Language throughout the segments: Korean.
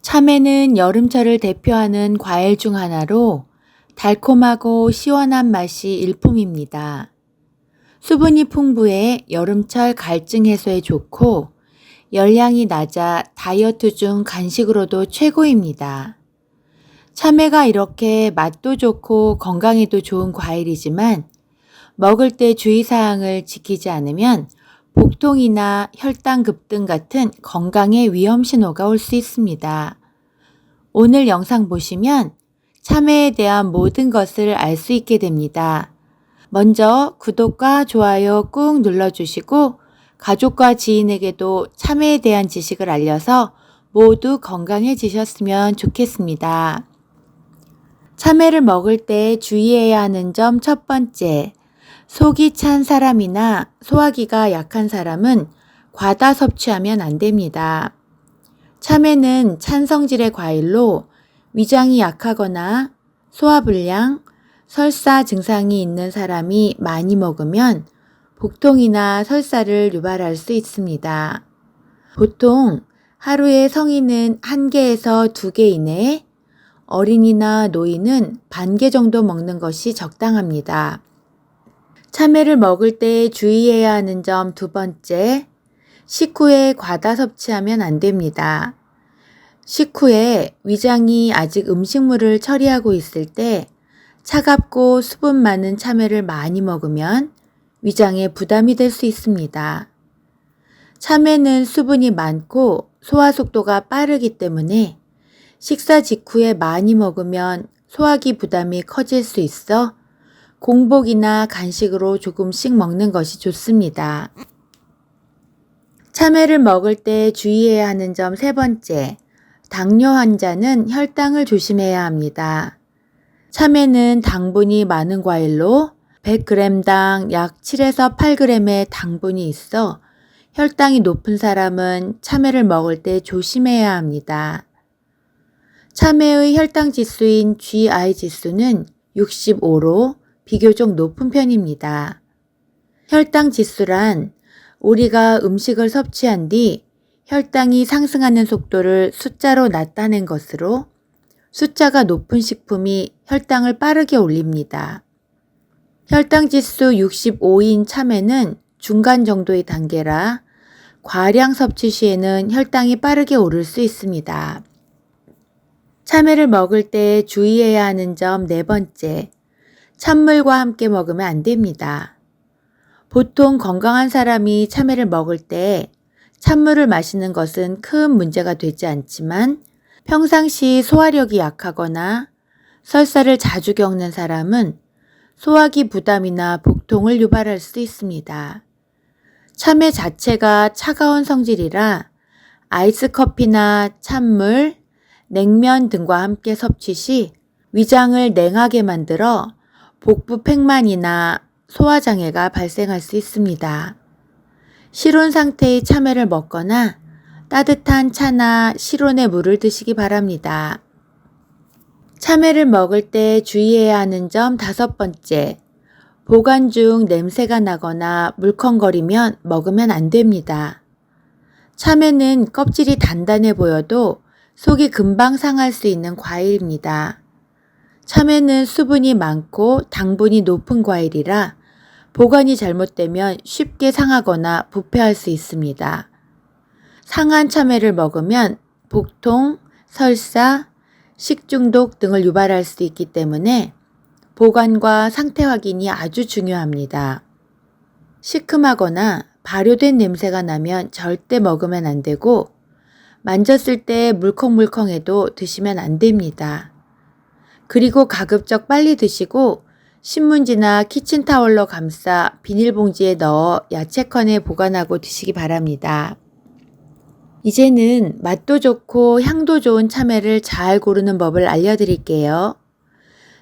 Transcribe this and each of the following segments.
참외는 여름철을 대표하는 과일 중 하나로 달콤하고 시원한 맛이 일품입니다. 수분이 풍부해 여름철 갈증 해소에 좋고 열량이 낮아 다이어트 중 간식으로도 최고입니다. 참외가 이렇게 맛도 좋고 건강에도 좋은 과일이지만 먹을 때 주의사항을 지키지 않으면 복통이나 혈당 급등 같은 건강에 위험 신호가 올 수 있습니다. 오늘 영상 보시면 참외에 대한 모든 것을 알 수 있게 됩니다. 먼저 구독과 좋아요 꾹 눌러주시고 가족과 지인에게도 참외에 대한 지식을 알려서 모두 건강해지셨으면 좋겠습니다. 참외를 먹을 때 주의해야 하는 점 첫 번째, 속이 찬 사람이나 소화기가 약한 사람은 과다 섭취하면 안 됩니다. 참외는 찬 성질의 과일로 위장이 약하거나 소화불량, 설사 증상이 있는 사람이 많이 먹으면 복통이나 설사를 유발할 수 있습니다. 보통 하루에 성인은 1개에서 2개 이내, 어린이나 노인은 반 개 정도 먹는 것이 적당합니다. 참외를 먹을 때 주의해야 하는 점 두 번째, 식후에 과다 섭취하면 안 됩니다. 식후에 위장이 아직 음식물을 처리하고 있을 때 차갑고 수분 많은 참외를 많이 먹으면 위장에 부담이 될 수 있습니다. 참외는 수분이 많고 소화 속도가 빠르기 때문에 식사 직후에 많이 먹으면 소화기 부담이 커질 수 있어 공복이나 간식으로 조금씩 먹는 것이 좋습니다. 참외를 먹을 때 주의해야 하는 점 세 번째, 당뇨 환자는 혈당을 조심해야 합니다. 참외는 당분이 많은 과일로 100g당 약 7에서 8g의 당분이 있어 혈당이 높은 사람은 참외를 먹을 때 조심해야 합니다. 참외의 혈당 지수인 GI 지수는 65로 비교적 높은 편입니다. 혈당 지수란 우리가 음식을 섭취한 뒤 혈당이 상승하는 속도를 숫자로 나타낸 것으로 숫자가 높은 식품이 혈당을 빠르게 올립니다. 혈당 지수 65인 참외는 중간 정도의 단계라 과량 섭취 시에는 혈당이 빠르게 오를 수 있습니다. 참외를 먹을 때 주의해야 하는 점 네 번째, 찬물과 함께 먹으면 안 됩니다. 보통 건강한 사람이 참외를 먹을 때 찬물을 마시는 것은 큰 문제가 되지 않지만 평상시 소화력이 약하거나 설사를 자주 겪는 사람은 소화기 부담이나 복통을 유발할 수 있습니다. 참외 자체가 차가운 성질이라 아이스 커피나 찬물, 냉면 등과 함께 섭취 시 위장을 냉하게 만들어 복부 팽만이나 소화장애가 발생할 수 있습니다. 실온 상태의 참외를 먹거나 따뜻한 차나 실온의 물을 드시기 바랍니다. 참외를 먹을 때 주의해야 하는 점 다섯 번째, 보관 중 냄새가 나거나 물컹거리면 먹으면 안 됩니다. 참외는 껍질이 단단해 보여도 속이 금방 상할 수 있는 과일입니다. 참외는 수분이 많고 당분이 높은 과일이라 보관이 잘못되면 쉽게 상하거나 부패할 수 있습니다. 상한 참외를 먹으면 복통, 설사, 식중독 등을 유발할 수 있기 때문에 보관과 상태 확인이 아주 중요합니다. 시큼하거나 발효된 냄새가 나면 절대 먹으면 안 되고 만졌을 때 물컹물컹해도 드시면 안 됩니다. 그리고 가급적 빨리 드시고 신문지나 키친타월로 감싸 비닐봉지에 넣어 야채컨에 보관하고 드시기 바랍니다. 이제는 맛도 좋고 향도 좋은 참외를 잘 고르는 법을 알려드릴게요.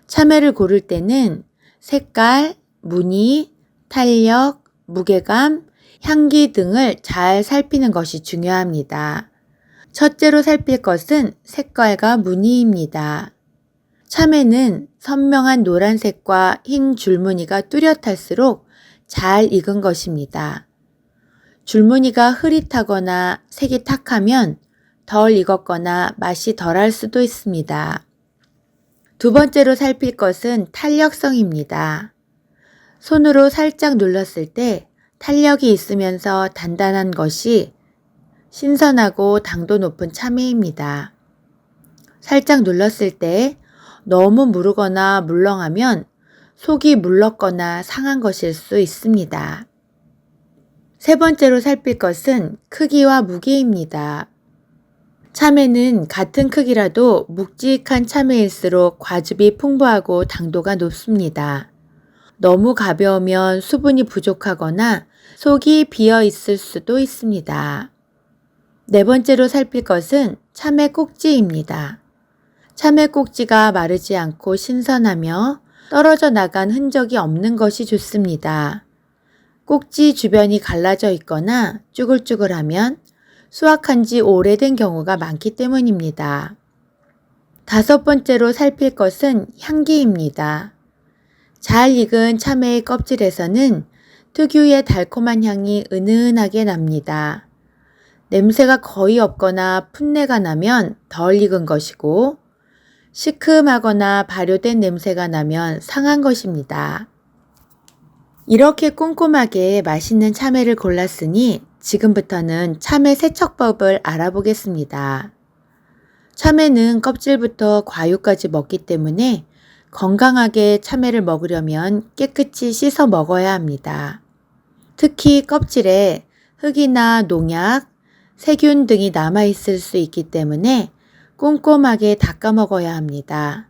참외를 고를 때는 색깔, 무늬, 탄력, 무게감, 향기 등을 잘 살피는 것이 중요합니다. 첫째로 살필 것은 색깔과 무늬입니다. 참외는 선명한 노란색과 흰 줄무늬가 뚜렷할수록 잘 익은 것입니다. 줄무늬가 흐릿하거나 색이 탁하면 덜 익었거나 맛이 덜할 수도 있습니다. 두 번째로 살필 것은 탄력성입니다. 손으로 살짝 눌렀을 때 탄력이 있으면서 단단한 것이 신선하고 당도 높은 참외입니다. 살짝 눌렀을 때 너무 무르거나 물렁하면 속이 물렀거나 상한 것일 수 있습니다. 세 번째로 살필 것은 크기와 무게입니다. 참외는 같은 크기라도 묵직한 참외일수록 과즙이 풍부하고 당도가 높습니다. 너무 가벼우면 수분이 부족하거나 속이 비어 있을 수도 있습니다. 네 번째로 살필 것은 참외 꼭지입니다. 참외 꼭지가 마르지 않고 신선하며 떨어져 나간 흔적이 없는 것이 좋습니다. 꼭지 주변이 갈라져 있거나 쭈글쭈글하면 수확한 지 오래된 경우가 많기 때문입니다. 다섯 번째로 살필 것은 향기입니다. 잘 익은 참외의 껍질에서는 특유의 달콤한 향이 은은하게 납니다. 냄새가 거의 없거나 풋내가 나면 덜 익은 것이고 시큼하거나 발효된 냄새가 나면 상한 것입니다. 이렇게 꼼꼼하게 맛있는 참외를 골랐으니 지금부터는 참외 세척법을 알아보겠습니다. 참외는 껍질부터 과육까지 먹기 때문에 건강하게 참외를 먹으려면 깨끗이 씻어 먹어야 합니다. 특히 껍질에 흙이나 농약, 세균 등이 남아있을 수 있기 때문에 꼼꼼하게 닦아 먹어야 합니다.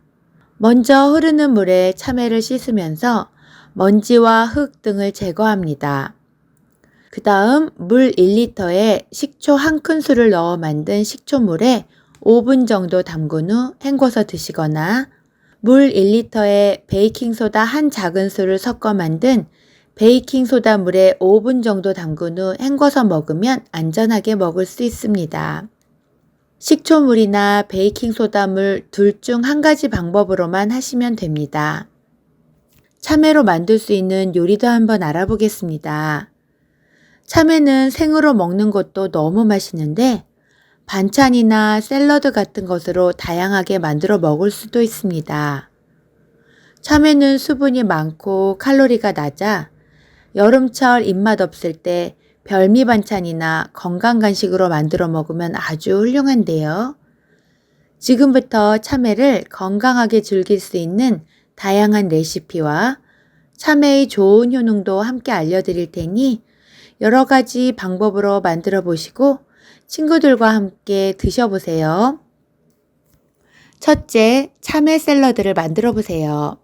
먼저 흐르는 물에 참외를 씻으면서 먼지와 흙 등을 제거합니다. 그 다음 물 1리터에 식초 1큰술을 넣어 만든 식초물에 5분 정도 담근 후 헹궈서 드시거나 물 1리터에 베이킹소다 1작은술을 섞어 만든 베이킹소다 물에 5분 정도 담근 후 헹궈서 먹으면 안전하게 먹을 수 있습니다. 식초물이나 베이킹소다물 둘 중 한 가지 방법으로만 하시면 됩니다. 참외로 만들 수 있는 요리도 한번 알아보겠습니다. 참외는 생으로 먹는 것도 너무 맛있는데 반찬이나 샐러드 같은 것으로 다양하게 만들어 먹을 수도 있습니다. 참외는 수분이 많고 칼로리가 낮아 여름철 입맛 없을 때 별미 반찬이나 건강 간식으로 만들어 먹으면 아주 훌륭한데요. 지금부터 참외를 건강하게 즐길 수 있는 다양한 레시피와 참외의 좋은 효능도 함께 알려드릴 테니 여러 가지 방법으로 만들어 보시고 친구들과 함께 드셔보세요. 첫째, 참외 샐러드를 만들어 보세요.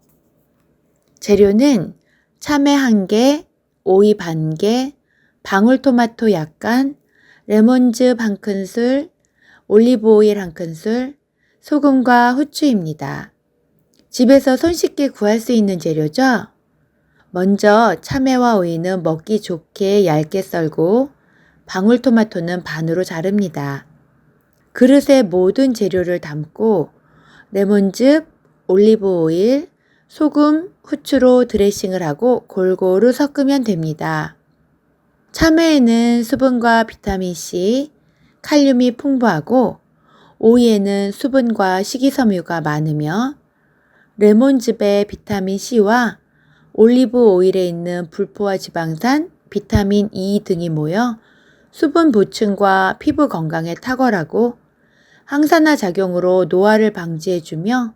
재료는 참외 1개, 오이 반개, 방울토마토 약간, 레몬즙 1큰술, 올리브오일 1큰술, 소금과 후추입니다. 집에서 손쉽게 구할 수 있는 재료죠? 먼저 참외와 오이는 먹기 좋게 얇게 썰고 방울토마토는 반으로 자릅니다. 그릇에 모든 재료를 담고 레몬즙, 올리브오일, 소금, 후추로 드레싱을 하고 골고루 섞으면 됩니다. 참외에는 수분과 비타민C, 칼륨이 풍부하고 오이에는 수분과 식이섬유가 많으며 레몬즙에 비타민C와 올리브 오일에 있는 불포화 지방산, 비타민 E 등이 모여 수분 보충과 피부 건강에 탁월하고 항산화 작용으로 노화를 방지해주며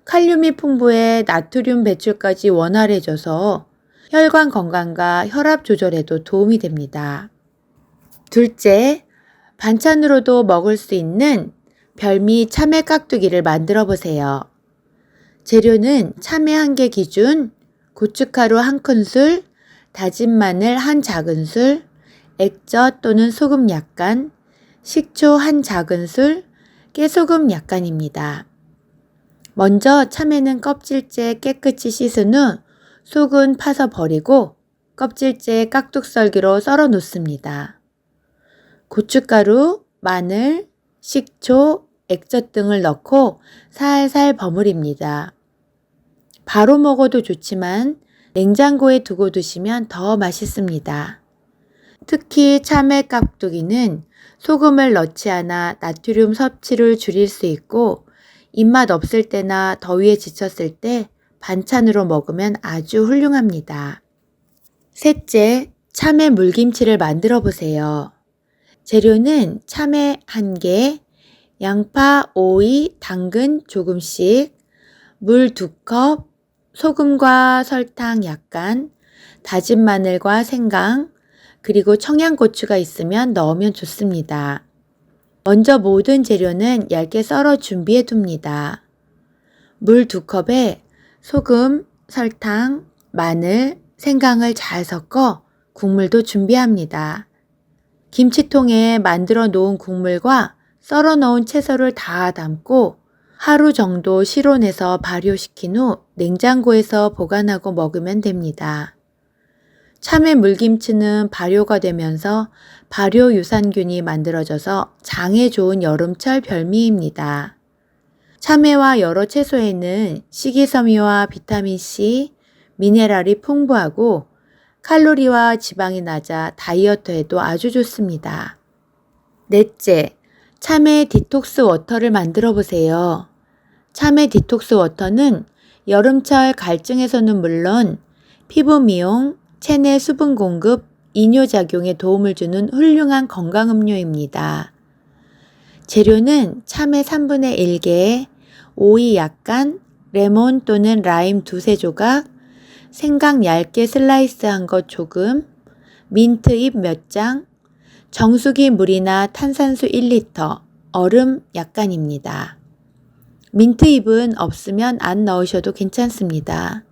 칼륨이 풍부해 나트륨 배출까지 원활해져서 혈관 건강과 혈압 조절에도 도움이 됩니다. 둘째, 반찬으로도 먹을 수 있는 별미 참외 깍두기를 만들어 보세요. 재료는 참외 1개 기준, 고춧가루 1큰술, 다진 마늘 1작은술, 액젓 또는 소금 약간, 식초 1작은술, 깨소금 약간입니다. 먼저 참외는 껍질째 깨끗이 씻은 후 속은 파서 버리고 껍질째 깍둑썰기로 썰어 놓습니다. 고춧가루, 마늘, 식초, 액젓 등을 넣고 살살 버무립니다. 바로 먹어도 좋지만 냉장고에 두고 드시면 더 맛있습니다. 특히 참외 깍두기는 소금을 넣지 않아 나트륨 섭취를 줄일 수 있고 입맛 없을 때나 더위에 지쳤을 때 반찬으로 먹으면 아주 훌륭합니다. 셋째, 참외 물김치를 만들어 보세요. 재료는 참외 1개, 양파, 오이, 당근 조금씩, 물 2컵, 소금과 설탕 약간, 다진 마늘과 생강, 그리고 청양고추가 있으면 넣으면 좋습니다. 먼저 모든 재료는 얇게 썰어 준비해 둡니다. 물 2컵에 소금, 설탕, 마늘, 생강을 잘 섞어 국물도 준비합니다. 김치통에 만들어 놓은 국물과 썰어 놓은 채소를 다 담고 하루 정도 실온에서 발효시킨 후 냉장고에서 보관하고 먹으면 됩니다. 참외 물김치는 발효가 되면서 발효 유산균이 만들어져서 장에 좋은 여름철 별미입니다. 참외와 여러 채소에는 식이섬유와 비타민C, 미네랄이 풍부하고 칼로리와 지방이 낮아 다이어트에도 아주 좋습니다. 넷째, 참외 디톡스 워터를 만들어 보세요. 참외 디톡스 워터는 여름철 갈증에서는 물론 피부 미용, 체내 수분 공급, 이뇨작용에 도움을 주는 훌륭한 건강음료입니다. 재료는 참외 3분의 1개, 오이 약간, 레몬 또는 라임 2-3조각, 생강 얇게 슬라이스한 것 조금, 민트잎 몇 장, 정수기 물이나 탄산수 1리터, 얼음 약간입니다. 민트잎은 없으면 안 넣으셔도 괜찮습니다.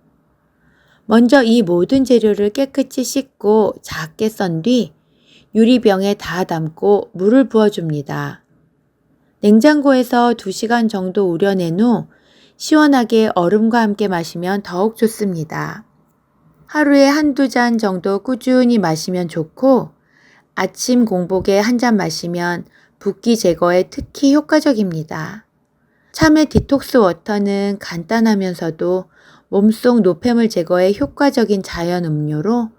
먼저 이 모든 재료를 깨끗이 씻고 작게 썬 뒤 유리병에 다 담고 물을 부어줍니다. 냉장고에서 2시간 정도 우려낸 후 시원하게 얼음과 함께 마시면 더욱 좋습니다. 하루에 1-2잔 정도 꾸준히 마시면 좋고 아침 공복에 1잔 마시면 붓기 제거에 특히 효과적입니다. 참외 디톡스 워터는 간단하면서도 몸속 노폐물 제거에 효과적인 자연 음료로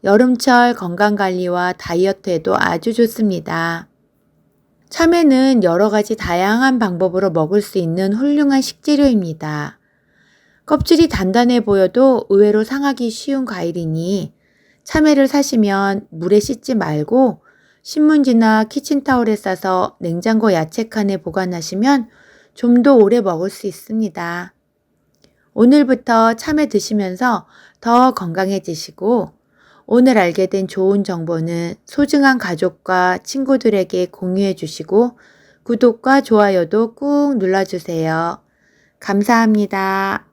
여름철 건강관리와 다이어트에도 아주 좋습니다. 참외는 여러 가지 다양한 방법으로 먹을 수 있는 훌륭한 식재료입니다. 껍질이 단단해 보여도 의외로 상하기 쉬운 과일이니 참외를 사시면 물에 씻지 말고 신문지나 키친타올에 싸서 냉장고 야채칸에 보관하시면 좀 더 오래 먹을 수 있습니다. 오늘부터 참외 드시면서 더 건강해지시고 오늘 알게 된 좋은 정보는 소중한 가족과 친구들에게 공유해 주시고 구독과 좋아요도 꾹 눌러주세요. 감사합니다.